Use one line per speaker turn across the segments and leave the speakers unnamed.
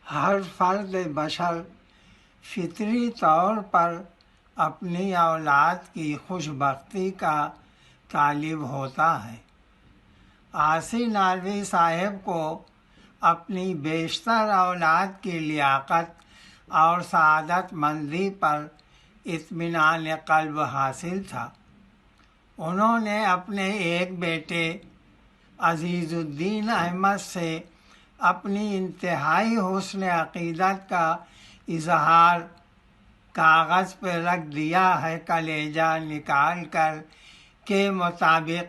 ہر فرد بشر فطری طور پر اپنی اولاد کی خوش بختی کا طالب ہوتا ہے۔ عاصی نانوی صاحب کو اپنی بیشتر اولاد کی لیاقت اور سعادت مندی پر اطمینان قلب حاصل تھا۔ انہوں نے اپنے ایک بیٹے عزیز الدین احمد سے اپنی انتہائی حسن عقیدت کا اظہار کاغذ پہ رکھ دیا ہے کلیجہ نکال کر کے مطابق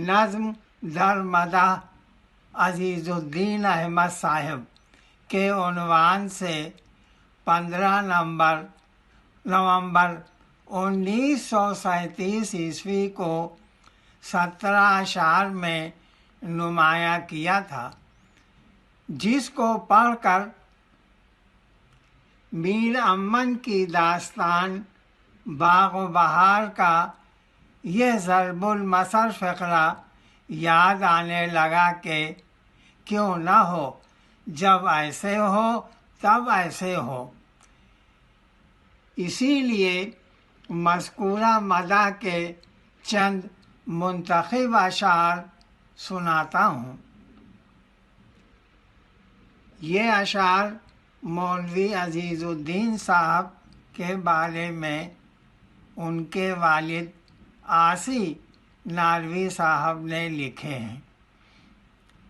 نظم در مدح عزیز الدین احمد صاحب کے عنوان سے 15 نومبر 1937 عیسوی کو 17 اشعار میں نمایاں کیا تھا، جس کو پڑھ کر میر امن کی داستان باغ و بہار کا یہ ضرب المثل فقرہ یاد آنے لگا کہ کیوں نہ ہو، جب ایسے ہو تب ایسے ہو۔ اسی لیے مذکورہ مدح کے چند منتخب اشعار سناتا ہوں۔ یہ اشعار مولوی عزیز الدین صاحب کے بارے میں ان کے والد عاصی نانوی صاحب نے لکھے ہیں۔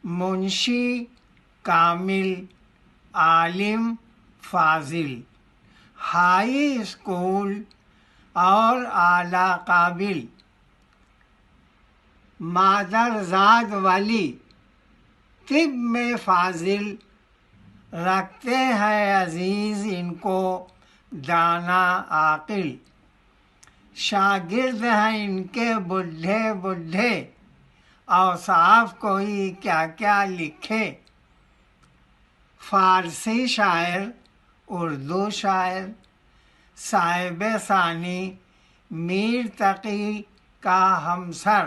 منشی کامل، عالم فاضل، ہائی اسکول اور اعلی قابل، مادرزاد ولی، طب میں فاضل، رکھتے ہیں عزیز ان کو دانا عاقل، شاگرد ہیں ان کے بڈھے بڈھے، اوصاف کوئی کیا کیا لکھے، فارسی شاعر، اردو شاعر، صاحب ثانی میر تقی کا ہمسر،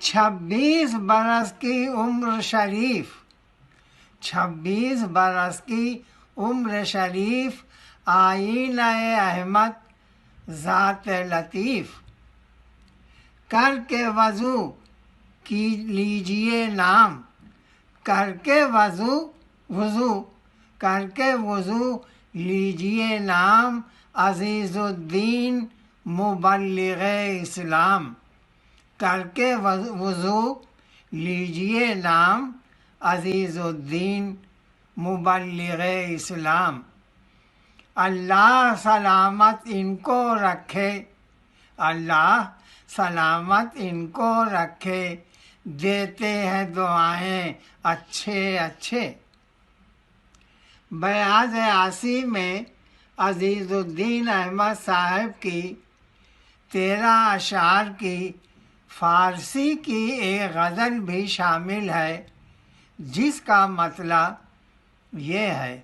26 برس کی عمر شریف، 26 برس کی عمر شریف، آئینہ احمد ذات لطیف، کر کے وضو کی لیجئے نام، کر کے وضو کر کے وضو لیجئے نام، عزیز الدین مبلغ اسلام، کر کے وضو لیجئے نام، عزیز الدین مبلغ اسلام، اللہ سلامت ان کو رکھے، اللہ سلامت ان کو رکھے، دیتے ہیں دعائیں اچھے اچھے۔ بیاض عاصی میں عزیز الدین احمد صاحب کی 13 اشعار کی فارسی کی ایک غزل بھی شامل ہے، جس کا مطلب یہ ہے: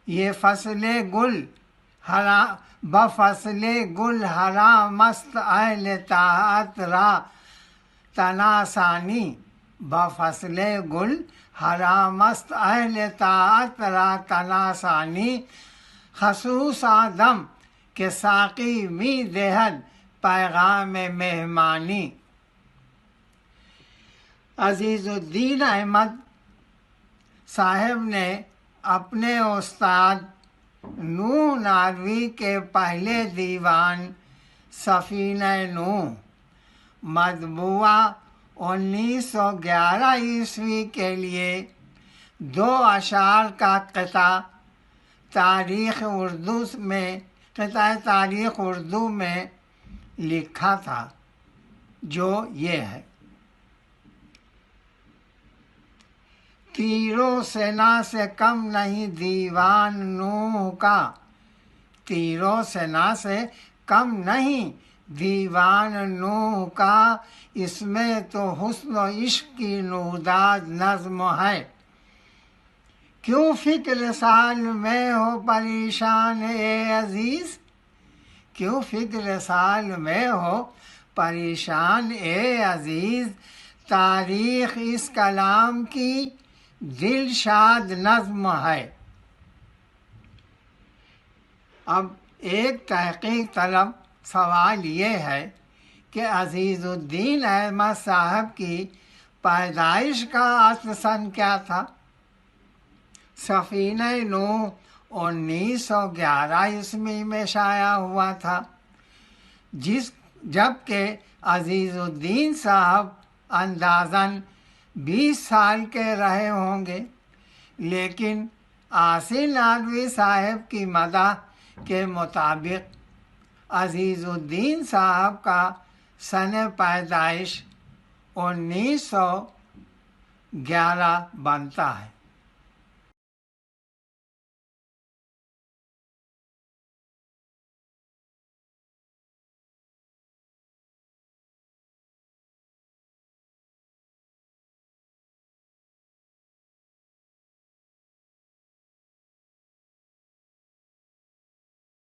یہ فصل گل بفصل گل حرام است اہل طاعت را تناسانی، بفصل گل حرام است اہل طاعت را تناسانی، خصوص آدم کے ساقی می دہد پیغام مہمانی۔ عزیز الدین احمد صاحب نے اپنے استاد نوح نانوی کے پہلے دیوان سفینہ نوح مطبوعہ 1911 عیسوی کے لیے 2 اشعار کا قطعہ تاریخ اردو میں لکھا تھا، جو یہ ہے: تیروں سنا سے کم نہیں دیوان نوح کا، تیروں سنا سے کم نہیں دیوان نوح کا، اس میں تو حسن و عشق کی نوداد نظم ہے، کیوں فکر سال میں ہو پریشان اے عزیز، کیوں فکر سال میں ہو پریشان اے عزیز، تاریخ اس کلام کی دلشاد نظم ہے۔ اب ایک تحقیق طلب سوال یہ ہے کہ عزیز الدین احمد صاحب کی پیدائش کا اصل سن کیا تھا؟ سفینہ نوح 1911 عیسوی میں شائع ہوا تھا، جبکہ عزیز الدین صاحب اندازاً 20 سال کے رہے ہوں گے، لیکن عاصی نانوی صاحب کی مدح کے مطابق عزیز الدین صاحب کا سن پیدائش 1911 بنتا ہے۔